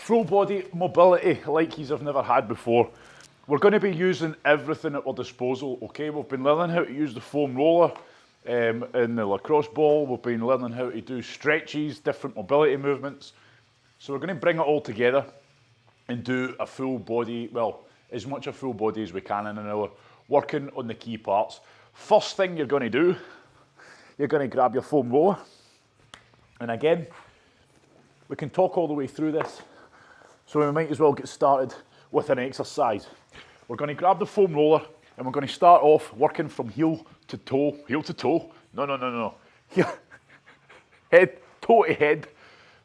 Full body mobility like you've never had before. We're going to be using everything at our disposal, okay? We've been learning how to use the foam roller in the lacrosse ball. We've been learning how to do stretches, different mobility movements. So we're going to bring it all together and do a full body, well, as much a full body as we can in an hour, working on the key parts. First thing you're going to do, you're going to grab your foam roller. And again, we can talk all the way through this. So we might as well get started with an exercise. We're going to grab the foam roller and we're going to start off working from heel to toe. No. Head, toe to head,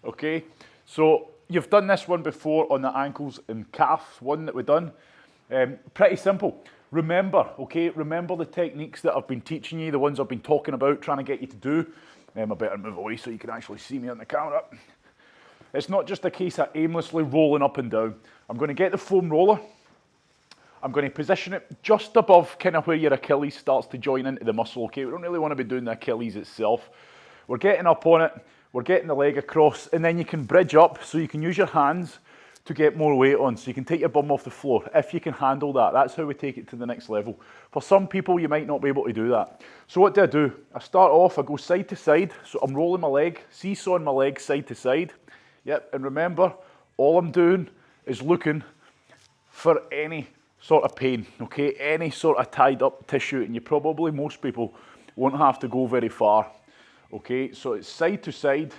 okay? So you've done this one before on the ankles and calf one that we've done. Pretty simple. Remember, okay, remember the techniques that I've been teaching you, the ones I've been talking about, trying to get you to do. I better move away so you can actually see me on the camera. It's not just a case of aimlessly rolling up and down. I'm going to get the foam roller. I'm going to position it just above kind of where your Achilles starts to join into the muscle, okay? We don't really want to be doing the Achilles itself. We're getting up on it, we're getting the leg across, and then you can bridge up so you can use your hands to get more weight on, so you can take your bum off the floor if you can handle that. That's how we take it to the next level. For some people, you might not be able to do that. So what do? I start off, I go side to side, so I'm rolling my leg, seesawing my leg side to side. Yep, and remember, all I'm doing is looking for any sort of pain, okay? Any sort of tied up tissue, and most people won't have to go very far, okay? So it's side to side,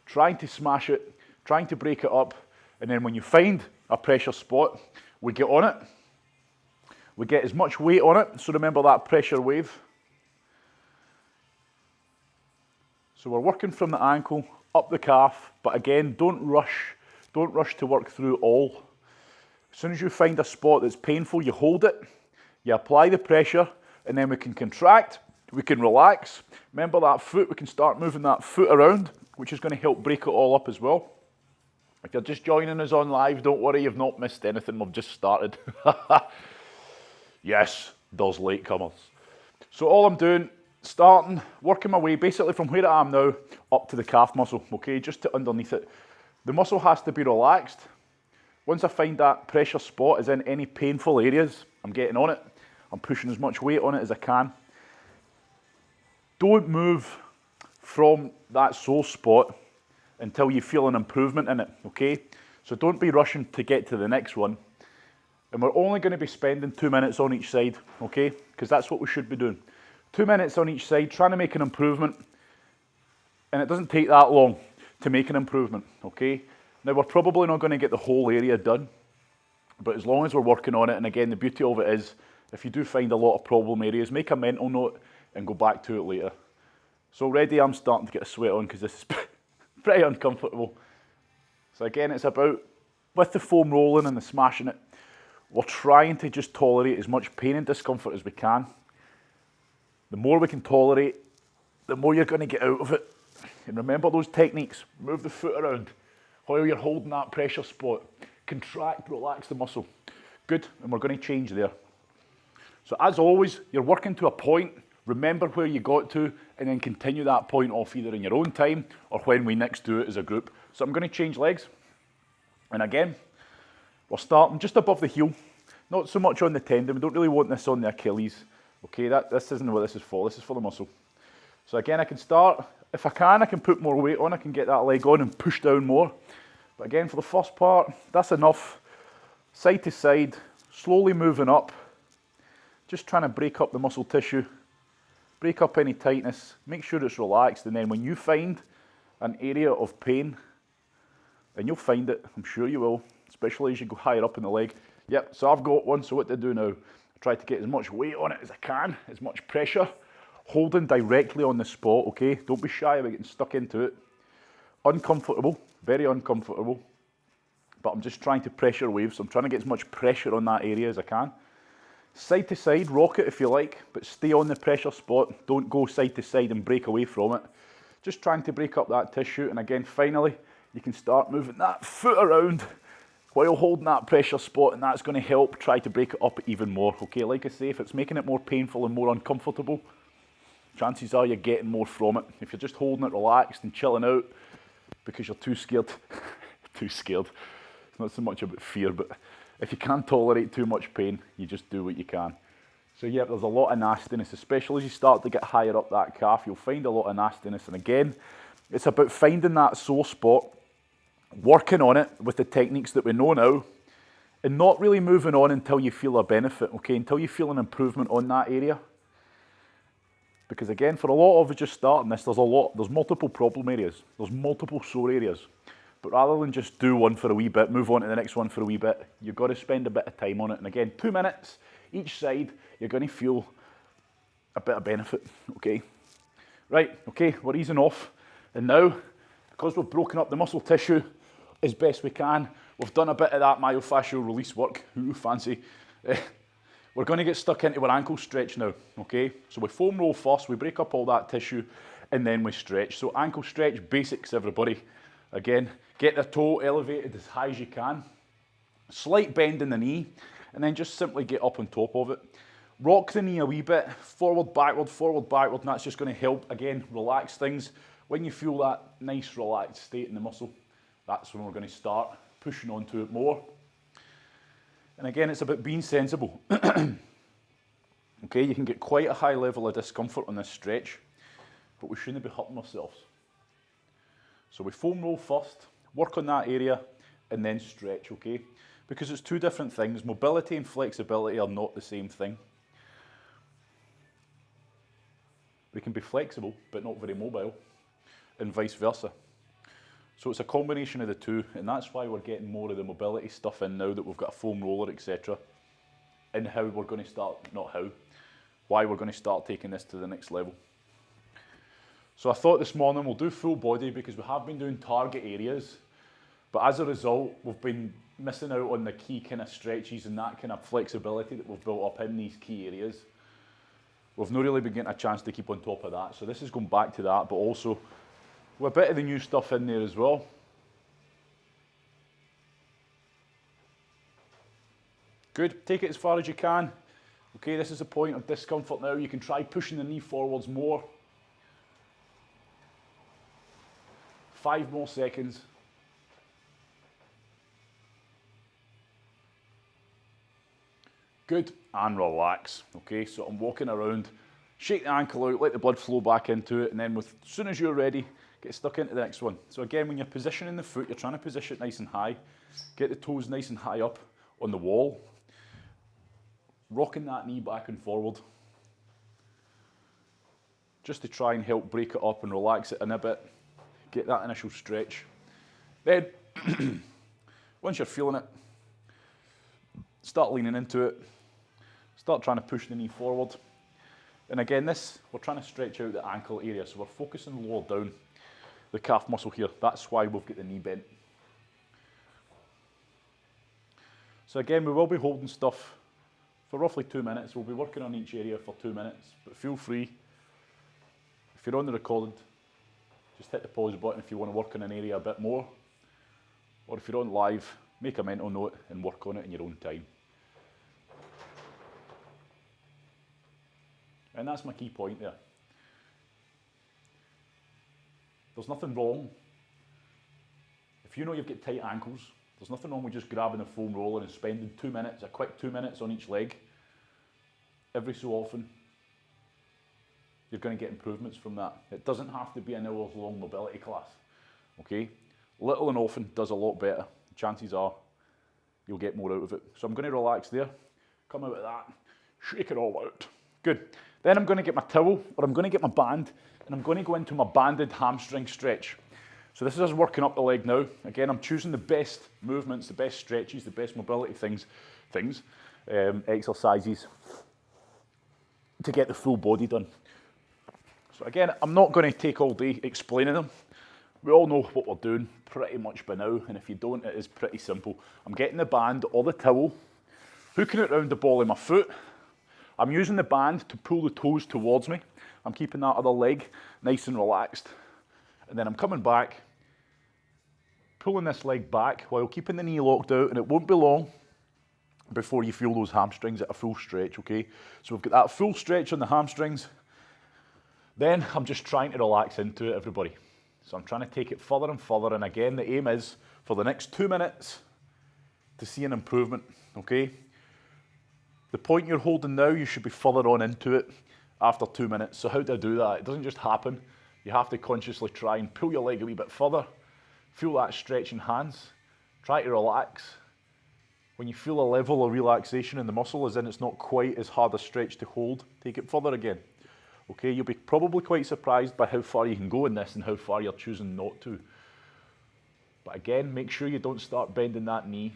trying to smash it, trying to break it up, and then when you find a pressure spot, we get on it. We get as much weight on it, so remember that pressure wave. So we're working from the ankle, up the calf, but again, don't rush to work through all. As soon as you find a spot that's painful, you hold it, you apply the pressure, and then we can contract, we can relax. Remember that foot, we can start moving that foot around, which is going to help break it all up as well. If you're just joining us on live, don't worry, you've not missed anything, we've just started. Yes, those latecomers. So all I'm doing, starting, working my way basically from where I am now up to the calf muscle, okay, just to underneath it. The muscle has to be relaxed. Once I find that pressure spot is in any painful areas, I'm getting on it. I'm pushing as much weight on it as I can. Don't move from that sore spot until you feel an improvement in it, okay? So don't be rushing to get to the next one. And we're only going to be spending 2 minutes on each side, okay? Because that's what we should be doing. 2 minutes on each side, trying to make an improvement. And it doesn't take that long to make an improvement, okay? Now, we're probably not going to get the whole area done, but as long as we're working on it, and again, the beauty of it is, if you do find a lot of problem areas, make a mental note and go back to it later. So already I'm starting to get a sweat on because this is pretty uncomfortable. So again, it's about, with the foam rolling and the smashing it, we're trying to just tolerate as much pain and discomfort as we can. The more we can tolerate, the more you're going to get out of it. And remember those techniques. Move the foot around while you're holding that pressure spot. Contract, relax the muscle. Good, and we're going to change there. So as always, you're working to a point. Remember where you got to, and then continue that point off either in your own time or when we next do it as a group. So I'm going to change legs. And again, we're starting just above the heel. Not so much on the tendon. We don't really want this on the Achilles. Okay, this isn't what this is for. This is for the muscle. So again, I can start. If I can put more weight on. I can get that leg on and push down more. But again, for the first part, that's enough. Side to side, slowly moving up. Just trying to break up the muscle tissue. Break up any tightness. Make sure it's relaxed. And then when you find an area of pain, and you'll find it, I'm sure you will, especially as you go higher up in the leg. Yep, so I've got one, so what to do now? Try to get as much weight on it as I can, as much pressure, holding directly on the spot, okay? Don't be shy about getting stuck into it. Uncomfortable, very uncomfortable, but I'm just trying to pressure wave, so I'm trying to get as much pressure on that area as I can. Side to side, rock it if you like, but stay on the pressure spot. Don't go side to side and break away from it. Just trying to break up that tissue, and again, finally, you can start moving that foot around while holding that pressure spot, and that's going to help try to break it up even more. Okay, like I say, if it's making it more painful and more uncomfortable, chances are you're getting more from it. If you're just holding it relaxed and chilling out because you're too scared, not so much about fear, but if you can't tolerate too much pain, you just do what you can. So yeah, there's a lot of nastiness, especially as you start to get higher up that calf, you'll find a lot of nastiness. And again, it's about finding that sore spot, working on it with the techniques that we know now, and not really moving on until you feel a benefit, okay? Until you feel an improvement on that area. Because again, for a lot of us just starting this, there's multiple problem areas, there's multiple sore areas. But rather than just do one for a wee bit, move on to the next one for a wee bit, you've got to spend a bit of time on it. And again, 2 minutes each side, you're going to feel a bit of benefit, okay? Right, okay, we're easing off. And now, because we've broken up the muscle tissue as best we can, we've done a bit of that myofascial release work, ooh, fancy. We're going to get stuck into our ankle stretch now, okay? So we foam roll first, we break up all that tissue, and then we stretch. So ankle stretch, basics everybody. Again, get the toe elevated as high as you can. Slight bend in the knee, and then just simply get up on top of it. Rock the knee a wee bit, forward, backward, and that's just going to help, again, relax things. When you feel that nice relaxed state in the muscle, that's when we're going to start pushing onto it more. And again, it's about being sensible. Okay, you can get quite a high level of discomfort on this stretch, but we shouldn't be hurting ourselves. So we foam roll first, work on that area, and then stretch, okay? Because it's two different things. Mobility and flexibility are not the same thing. We can be flexible, but not very mobile, and vice versa. So it's a combination of the two, and that's why we're getting more of the mobility stuff in now that we've got a foam roller, etc. And how we're going to start, why we're going to start taking this to the next level. So I thought this morning we'll do full body because we have been doing target areas, but as a result, we've been missing out on the key kind of stretches and that kind of flexibility that we've built up in these key areas. We've not really been getting a chance to keep on top of that, so this is going back to that, but also with a bit of the new stuff in there as well. Good, take it as far as you can. Okay, this is the point of discomfort now. You can try pushing the knee forwards more. 5 more seconds. Good, and relax. Okay, so I'm walking around, shake the ankle out, let the blood flow back into it, and then as soon as you're ready, get stuck into the next one. So again, when you're positioning the foot, you're trying to position it nice and high. Get the toes nice and high up on the wall. Rocking that knee back and forward. Just to try and help break it up and relax it in a bit. Get that initial stretch. Then, once you're feeling it, start leaning into it. Start trying to push the knee forward. And again, we're trying to stretch out the ankle area, so we're focusing lower down the calf muscle here. That's why we've got the knee bent. So again, we will be holding stuff for roughly 2 minutes. We'll be working on each area for 2 minutes, but feel free, if you're on the recorded, just hit the pause button if you want to work on an area a bit more, or if you're on live, make a mental note and work on it in your own time. And that's my key point there. There's nothing wrong. If you know you've got tight ankles, there's nothing wrong with just grabbing a foam roller and spending 2 minutes, a quick 2 minutes on each leg. Every so often, you're going to get improvements from that. It doesn't have to be an hours-long mobility class, okay? Little and often does a lot better. Chances are you'll get more out of it. So I'm going to relax there, come out of that, shake it all out. Good. Then I'm going to get my towel, or I'm going to get my band, and I'm going to go into my banded hamstring stretch. So this is us working up the leg now. Again, I'm choosing the best movements, the best stretches, the best mobility exercises to get the full body done. So again, I'm not going to take all day explaining them. We all know what we're doing pretty much by now, and if you don't, it is pretty simple. I'm getting the band or the towel, hooking it around the ball of my foot. I'm using the band to pull the toes towards me. I'm keeping that other leg nice and relaxed. And then I'm coming back, pulling this leg back while keeping the knee locked out, and it won't be long before you feel those hamstrings at a full stretch, okay? So we've got that full stretch on the hamstrings. Then I'm just trying to relax into it, everybody. So I'm trying to take it further and further, and again, the aim is for the next 2 minutes, to see an improvement, okay? The point you're holding now, you should be further on into it after 2 minutes. So how do I do that? It doesn't just happen. You have to consciously try and pull your leg a wee bit further. Feel that stretch in hands. Try to relax. When you feel a level of relaxation in the muscle, as in it's not quite as hard a stretch to hold, take it further again. Okay, you'll be probably quite surprised by how far you can go in this and how far you're choosing not to. But again, make sure you don't start bending that knee.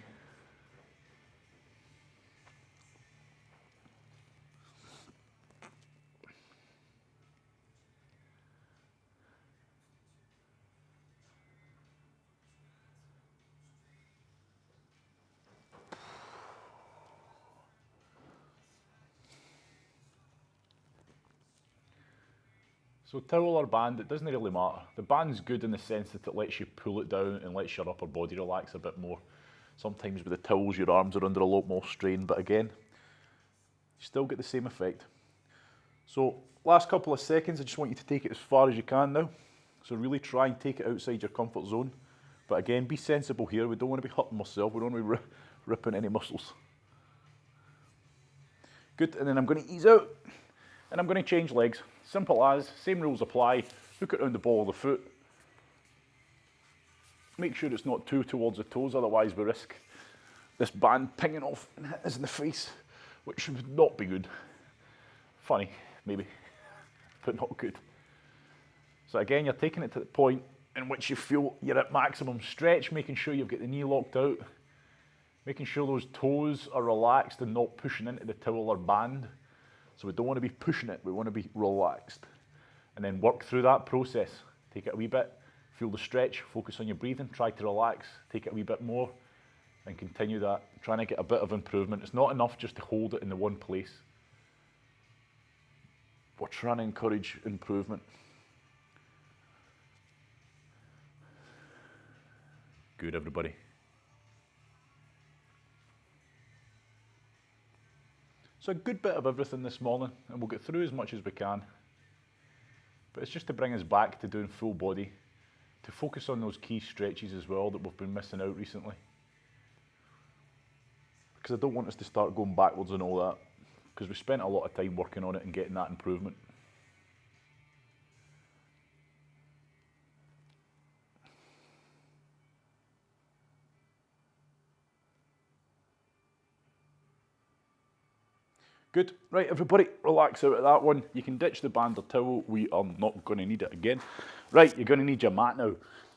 So towel or band, it doesn't really matter. The band's good in the sense that it lets you pull it down and lets your upper body relax a bit more. Sometimes with the towels, your arms are under a lot more strain, but again, you still get the same effect. So last couple of seconds, I just want you to take it as far as you can now. So really try and take it outside your comfort zone. But again, be sensible here. We don't want to be hurting ourselves. We don't want to be ripping any muscles. Good, and then I'm going to ease out. And I'm going to change legs. Simple as, same rules apply. Hook it around the ball of the foot. Make sure it's not too towards the toes, otherwise we risk this band pinging off and hitting us in the face, which would not be good. Funny, maybe, but not good. So again, you're taking it to the point in which you feel you're at maximum stretch, making sure you've got the knee locked out, making sure those toes are relaxed and not pushing into the towel or band. So we don't want to be pushing it, we want to be relaxed. And then work through that process. Take it a wee bit, feel the stretch, focus on your breathing, try to relax, take it a wee bit more, and continue that, trying to get a bit of improvement. It's not enough just to hold it in the one place. We're trying to encourage improvement. Good, everybody. So a good bit of everything this morning, and we'll get through as much as we can. But it's just to bring us back to doing full body, to focus on those key stretches as well that we've been missing out recently. Because I don't want us to start going backwards and all that, because we spent a lot of time working on it and getting that improvement. Good. Right, everybody, relax out of that one. You can ditch the band or towel. We are not going to need it again. Right, you're going to need your mat now.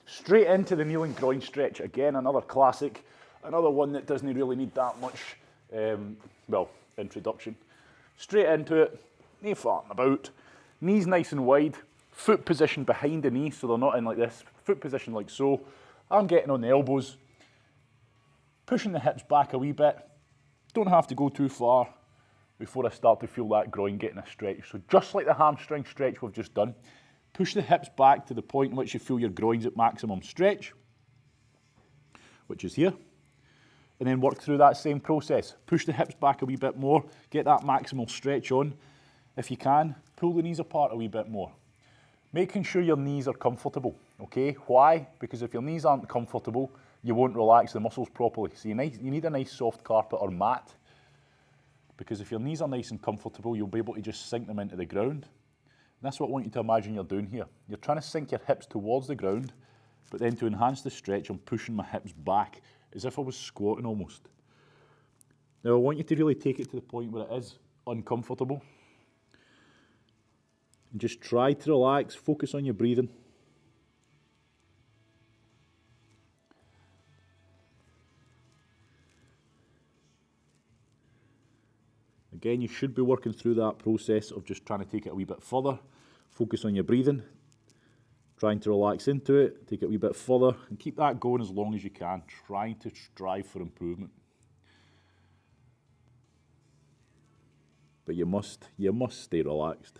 Straight into the kneeling groin stretch. Again, another classic. Another one that doesn't really need that much, introduction. Straight into it. Knee farting about. Knees nice and wide. Foot position behind the knee, so they're not in like this. Foot position like so. I'm getting on the elbows. Pushing the hips back a wee bit. Don't have to go too far before I start to feel that groin getting a stretch. So just like the hamstring stretch we've just done, push the hips back to the point in which you feel your groin's at maximum stretch, which is here, and then work through that same process. Push the hips back a wee bit more, get that maximal stretch on. If you can, pull the knees apart a wee bit more. Making sure your knees are comfortable, okay? Why? Because if your knees aren't comfortable, you won't relax the muscles properly. So you need a nice soft carpet or mat, because if your knees are nice and comfortable, you'll be able to just sink them into the ground. And that's what I want you to imagine you're doing here. You're trying to sink your hips towards the ground, but then to enhance the stretch, I'm pushing my hips back, as if I was squatting almost. Now I want you to really take it to the point where it is uncomfortable. And just try to relax, focus on your breathing. Again, you should be working through that process of just trying to take it a wee bit further. Focus on your breathing, trying to relax into it, take it a wee bit further, and keep that going as long as you can, trying to strive for improvement. But you must stay relaxed.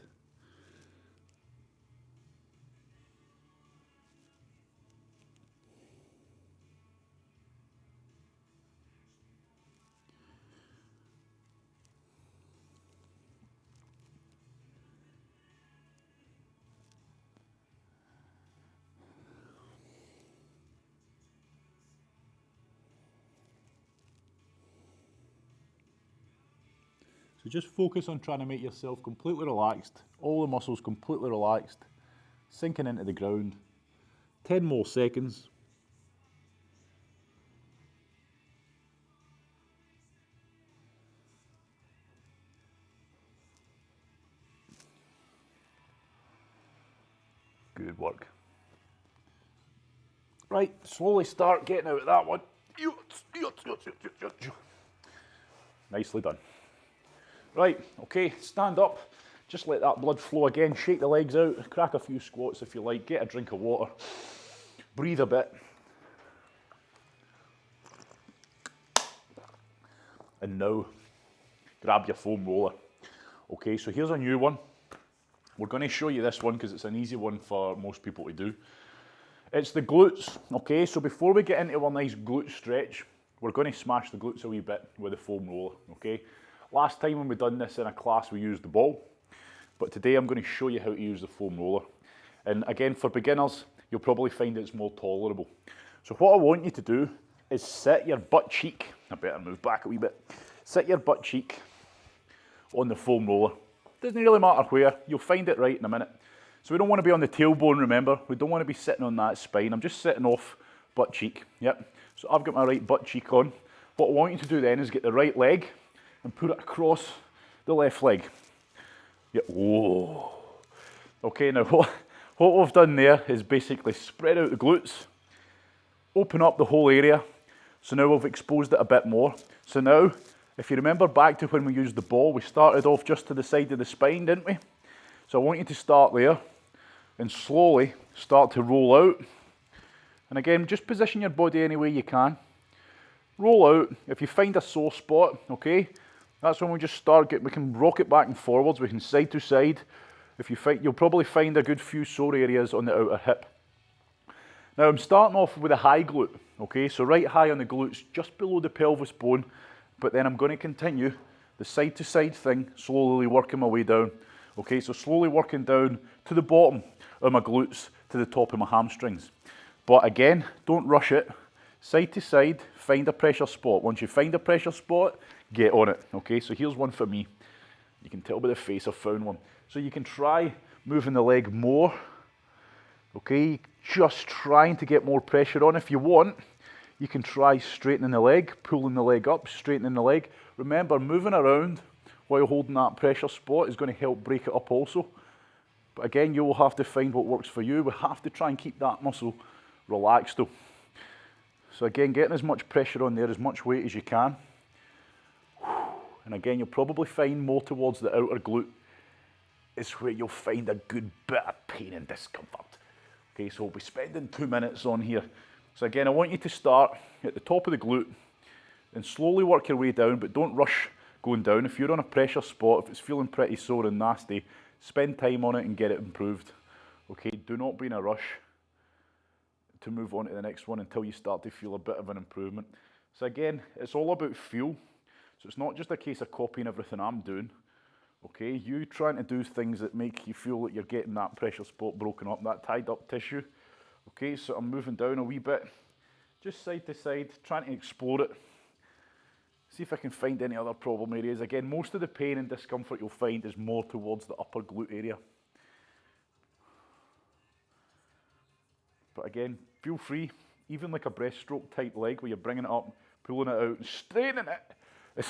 So just focus on trying to make yourself completely relaxed, all the muscles completely relaxed, sinking into the ground. 10 more seconds. Good work. Right, slowly start getting out of that one. Nicely done. Right, okay, stand up. Just let that blood flow again. Shake the legs out. Crack a few squats if you like. Get a drink of water. Breathe a bit. And now, grab your foam roller. Okay, so here's a new one. We're going to show you this one because it's an easy one for most people to do. It's the glutes, okay? So before we get into our nice glute stretch, we're going to smash the glutes a wee bit with the foam roller, okay? Last time when we done this in a class, we used the ball, but today I'm going to show you how to use the foam roller. And again, for beginners, you'll probably find it's more tolerable. So what I want you to do is sit your butt cheek, I better move back a wee bit, sit your butt cheek on the foam roller. Doesn't really matter where, you'll find it right in a minute. So we don't want to be on the tailbone, remember? We don't want to be sitting on that spine. I'm just sitting off butt cheek, yep. So I've got my right butt cheek on. What I want you to do then is get the right leg and put it across the left leg. Yep, whoa. Okay, now what we've done there is basically spread out the glutes, open up the whole area. So now we've exposed it a bit more. So now, if you remember back to when we used the ball, we started off just to the side of the spine, didn't we? So I want you to start there and slowly start to roll out. And again, just position your body any way you can. Roll out. If you find a sore spot, okay, that's when we just start, we can rock it back and forwards, we can side to side. If you find, you'll probably find a good few sore areas on the outer hip. Now I'm starting off with a high glute, okay, so right high on the glutes, just below the pelvis bone, but then I'm going to continue the side to side thing, slowly working my way down. Okay, so slowly working down to the bottom of my glutes, to the top of my hamstrings. But again, don't rush it. Side to side, find a pressure spot. Once you find a pressure spot, get on it. Okay, so here's one for me. You can tell by the face I've found one. So you can try moving the leg more. Okay, just trying to get more pressure on. If you want, you can try straightening the leg, pulling the leg up, straightening the leg. Remember, moving around while holding that pressure spot is going to help break it up also. But again, you will have to find what works for you. We have to try and keep that muscle relaxed though. So again, getting as much pressure on there, as much weight as you can. And again, you'll probably find more towards the outer glute is where you'll find a good bit of pain and discomfort. Okay, so we'll be spending 2 minutes on here. So again, I want you to start at the top of the glute and slowly work your way down, but don't rush going down. If you're on a pressure spot, if it's feeling pretty sore and nasty, spend time on it and get it improved. Okay, do not be in a rush to move on to the next one until you start to feel a bit of an improvement. So again, it's all about feel. So it's not just a case of copying everything I'm doing. Okay, you trying to do things that make you feel that you're getting that pressure spot broken up, that tied up tissue. Okay, so I'm moving down a wee bit, just side to side, trying to explore it. See if I can find any other problem areas. Again, most of the pain and discomfort you'll find is more towards the upper glute area. But again, feel free, even like a breaststroke type leg where you're bringing it up, pulling it out and straightening it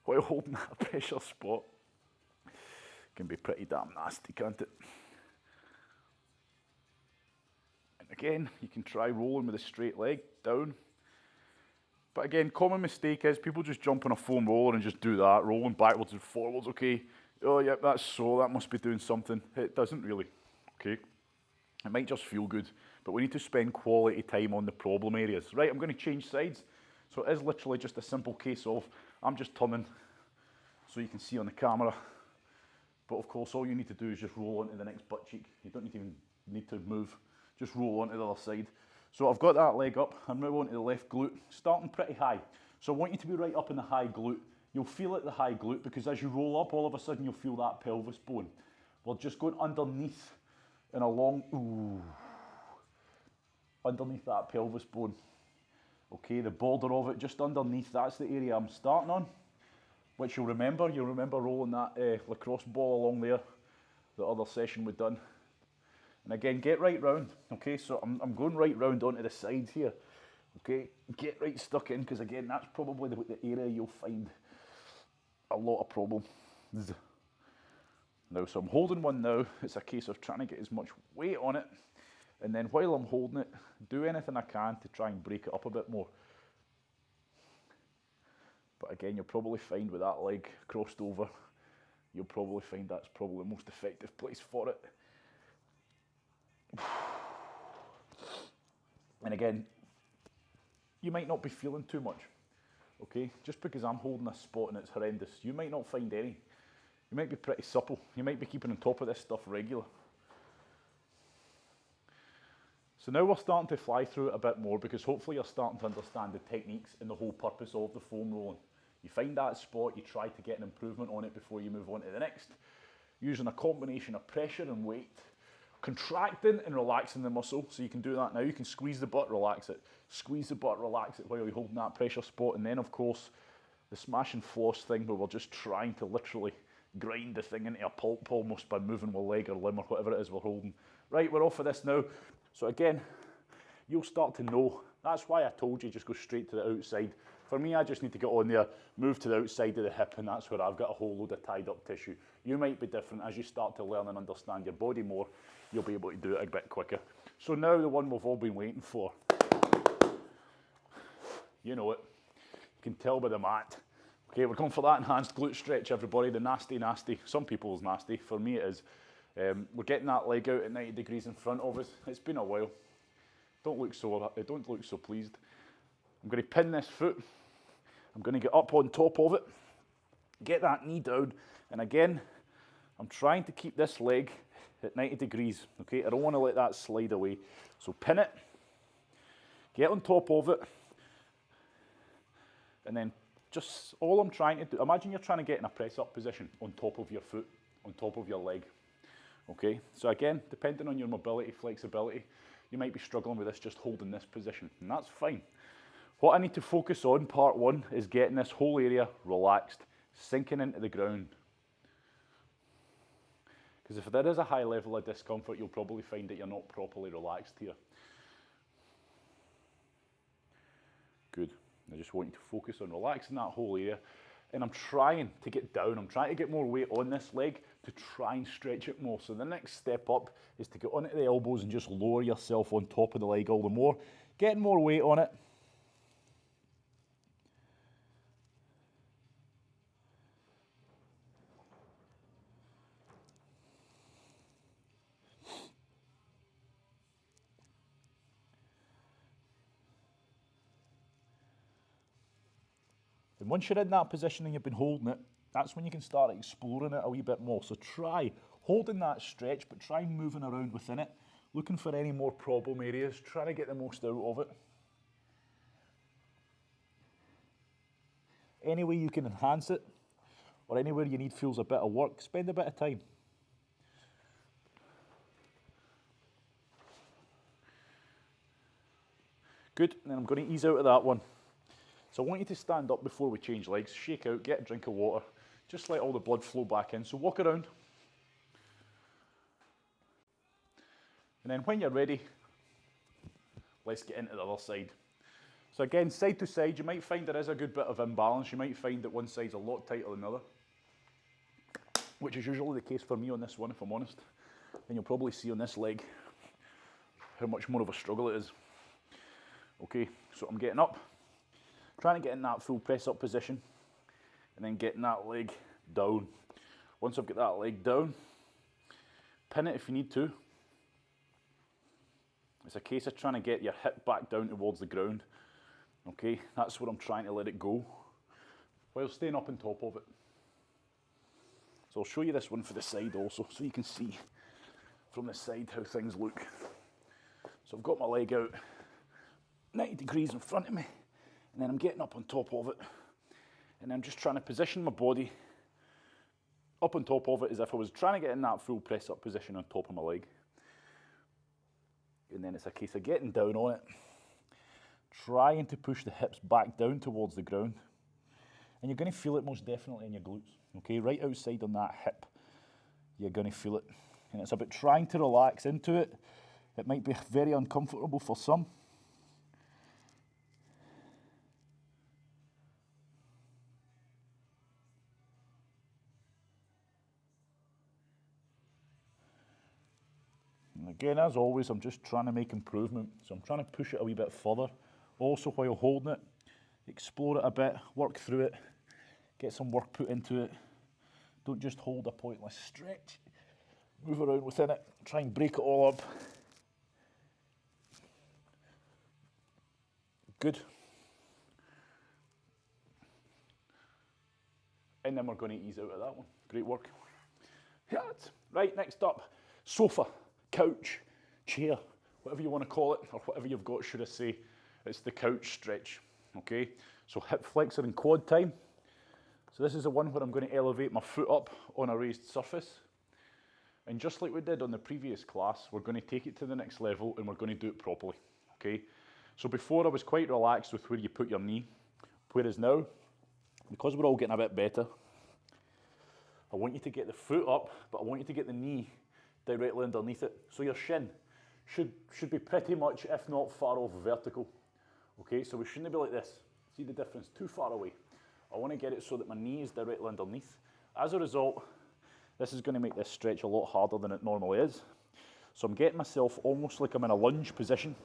while holding that pressure spot. Can be pretty damn nasty, can't it? And again, you can try rolling with a straight leg down. But again, common mistake is people just jump on a foam roller and just do that, rolling backwards and forwards, okay. Oh yeah, that's so, that must be doing something. It doesn't really, okay. It might just feel good, but we need to spend quality time on the problem areas. Right, I'm going to change sides. So it is literally just a simple case of, I'm just turning so you can see on the camera. But of course, all you need to do is just roll onto the next butt cheek. You don't even need to move, just roll onto the other side. So I've got that leg up, I'm now onto the left glute, starting pretty high. So I want you to be right up in the high glute. You'll feel it, the high glute, because as you roll up, all of a sudden you'll feel that pelvis bone. We're just going underneath in a long, ooh, underneath that pelvis bone. Okay, the border of it, just underneath, that's the area I'm starting on. which you'll remember rolling that lacrosse ball along there, the other session we've done. And again, get right round, okay? So I'm going right round onto the sides here, okay? Get right stuck in, because again, that's probably the area you'll find a lot of problems. Now, so I'm holding one now. It's a case of trying to get as much weight on it, and then while I'm holding it, do anything I can to try and break it up a bit more. But again, you'll probably find with that leg crossed over, you'll probably find that's probably the most effective place for it. And again, you might not be feeling too much, okay? Just because I'm holding a spot and it's horrendous, you might not find any. You might be pretty supple. You might be keeping on top of this stuff regular. So now we're starting to fly through it a bit more, because hopefully you're starting to understand the techniques and the whole purpose of the foam rolling. You find that spot, you try to get an improvement on it before you move on to the next, using a combination of pressure and weight, contracting and relaxing the muscle. So you can do that now. You can squeeze the butt, relax it. Squeeze the butt, relax it while you're holding that pressure spot. And then, of course, the smash and floss thing, where we're just trying to literally grind the thing into a pulp almost by moving with leg or limb or whatever it is we're holding. Right, we're off of this now. So again, you'll start to know. That's why I told you just go straight to the outside. For me, I just need to get on there, move to the outside of the hip, and that's where I've got a whole load of tied up tissue. You might be different. As you start to learn and understand your body more, you'll be able to do it a bit quicker. So now the one we've all been waiting for. You know it. You can tell by the mat. Okay, we're going for that enhanced glute stretch, everybody. The nasty, nasty. Some people's nasty. For me, it is. We're getting that leg out at 90 degrees in front of us. It's been a while. Don't look so pleased. I'm going to pin this foot. I'm going to get up on top of it. Get that knee down. And again, I'm trying to keep this leg at 90 degrees. Okay, I don't want to let that slide away. So pin it. Get on top of it. And then just all I'm trying to do, imagine you're trying to get in a press up position on top of your foot, on top of your leg. Okay, so again, depending on your mobility, flexibility, you might be struggling with this, just holding this position, and that's fine. What I need to focus on, part one, is getting this whole area relaxed, sinking into the ground. Because if there is a high level of discomfort, you'll probably find that you're not properly relaxed here. Good. I just want you to focus on relaxing that whole area. And I'm trying to get down. I'm trying to get more weight on this leg to try and stretch it more. So the next step up is to get onto the elbows and just lower yourself on top of the leg all the more. Getting more weight on it. And once you're in that position and you've been holding it, that's when you can start exploring it a wee bit more. So try holding that stretch, but try moving around within it, looking for any more problem areas, trying to get the most out of it. Any way you can enhance it, or anywhere you need feels a bit of work, spend a bit of time. Good, and then I'm going to ease out of that one. So I want you to stand up before we change legs, shake out, get a drink of water, just let all the blood flow back in. So walk around. And then when you're ready, let's get into the other side. So again, side to side, you might find there is a good bit of imbalance. You might find that one side's a lot tighter than the other, which is usually the case for me on this one, if I'm honest. And you'll probably see on this leg how much more of a struggle it is. Okay, so I'm getting up, trying to get in that full press up position, and then getting that leg down. Once I've got that leg down, pin it if you need to. It's a case of trying to get your hip back down towards the ground. Okay, that's where I'm trying to let it go, while staying up on top of it. So I'll show you this one for the side also, so you can see from the side how things look. So I've got my leg out 90 degrees in front of me, and then I'm getting up on top of it, and I'm just trying to position my body up on top of it as if I was trying to get in that full press up position on top of my leg. And then it's a case of getting down on it, trying to push the hips back down towards the ground, And you're going to feel it most definitely in your glutes, okay? Right outside on that hip, you're going to feel it. And it's about trying to relax into it. It might be very uncomfortable for some. And again, as always, I'm just trying to make improvement. So I'm trying to push it a wee bit further. Also, while holding it, explore it a bit, work through it, get some work put into it. Don't just hold a pointless stretch. Move around within it, try and break it all up. Good. And then we're going to ease out of that one. Great work. Right, next up, sofa, couch, chair, whatever you want to call it, or whatever you've got, should I say. It's the couch stretch, okay? So hip flexor and quad time. So this is the one where I'm going to elevate my foot up on a raised surface. And just like we did on the previous class, we're going to take it to the next level and we're going to do it properly, okay? So before I was quite relaxed with where you put your knee, whereas now, because we're all getting a bit better, I want you to get the foot up, but I want you to get the knee directly underneath it. So your shin should be pretty much, if not far off, vertical. Okay, so we shouldn't be like this. See the difference? Too far away. I want to get it so that my knee is directly underneath. As a result, this is going to make this stretch a lot harder than it normally is. So I'm getting myself almost like I'm in a lunge position.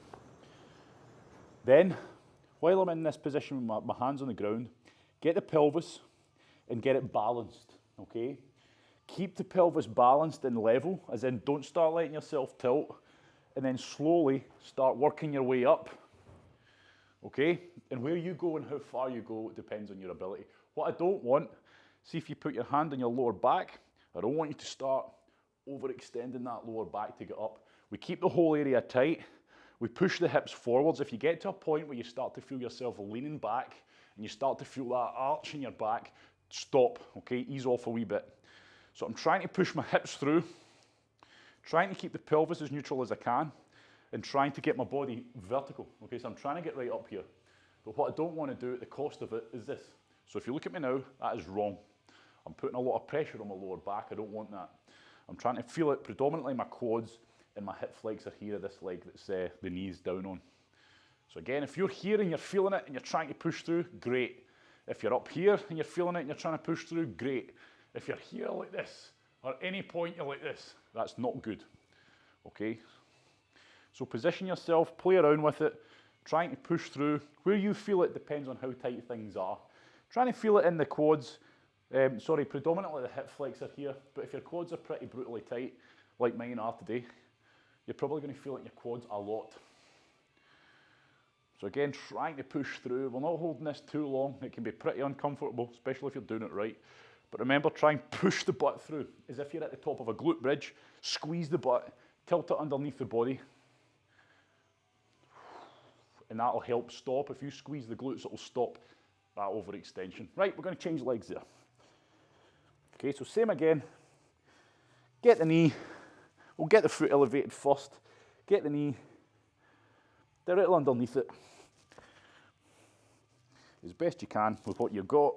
Then, while I'm in this position with my hands on the ground, get the pelvis and get it balanced, okay? Keep the pelvis balanced and level, as in don't start letting yourself tilt, and then slowly start working your way up, okay? And where you go and how far you go depends on your ability. What I don't want, see if you put your hand on your lower back, I don't want you to start overextending that lower back to get up. We keep the whole area tight. We push the hips forwards. If you get to a point where you start to feel yourself leaning back and you start to feel that arch in your back, stop, okay? Ease off a wee bit. So I'm trying to push my hips through, trying to keep the pelvis as neutral as I can, and trying to get my body vertical, okay? So I'm trying to get right up here. But what I don't want to do at the cost of it is this. So if you look at me now, that is wrong. I'm putting a lot of pressure on my lower back. I don't want that. I'm trying to feel it predominantly in my quads and my hip flexor here, this leg that's the knees down on. So again, if you're here and you're feeling it and you're trying to push through, great. If you're up here and you're feeling it and you're trying to push through, great. If you're here like this, or at any point you're like this, that's not good, okay? So position yourself, play around with it, trying to push through. Where you feel it depends on how tight things are. Trying to feel it in the quads, predominantly the hip flexor here, but if your quads are pretty brutally tight, like mine are today, you're probably going to feel it in your quads a lot. So again, trying to push through. We're not holding this too long. It can be pretty uncomfortable, especially if you're doing it right. But remember, try and push the butt through, as if you're at the top of a glute bridge. Squeeze the butt, tilt it underneath the body. And that'll help stop. If you squeeze the glutes, it'll stop that overextension. Right, we're going to change legs there. Okay, so same again. Get the knee. We'll get the foot elevated first. Get the knee directly underneath it as best you can with what you've got.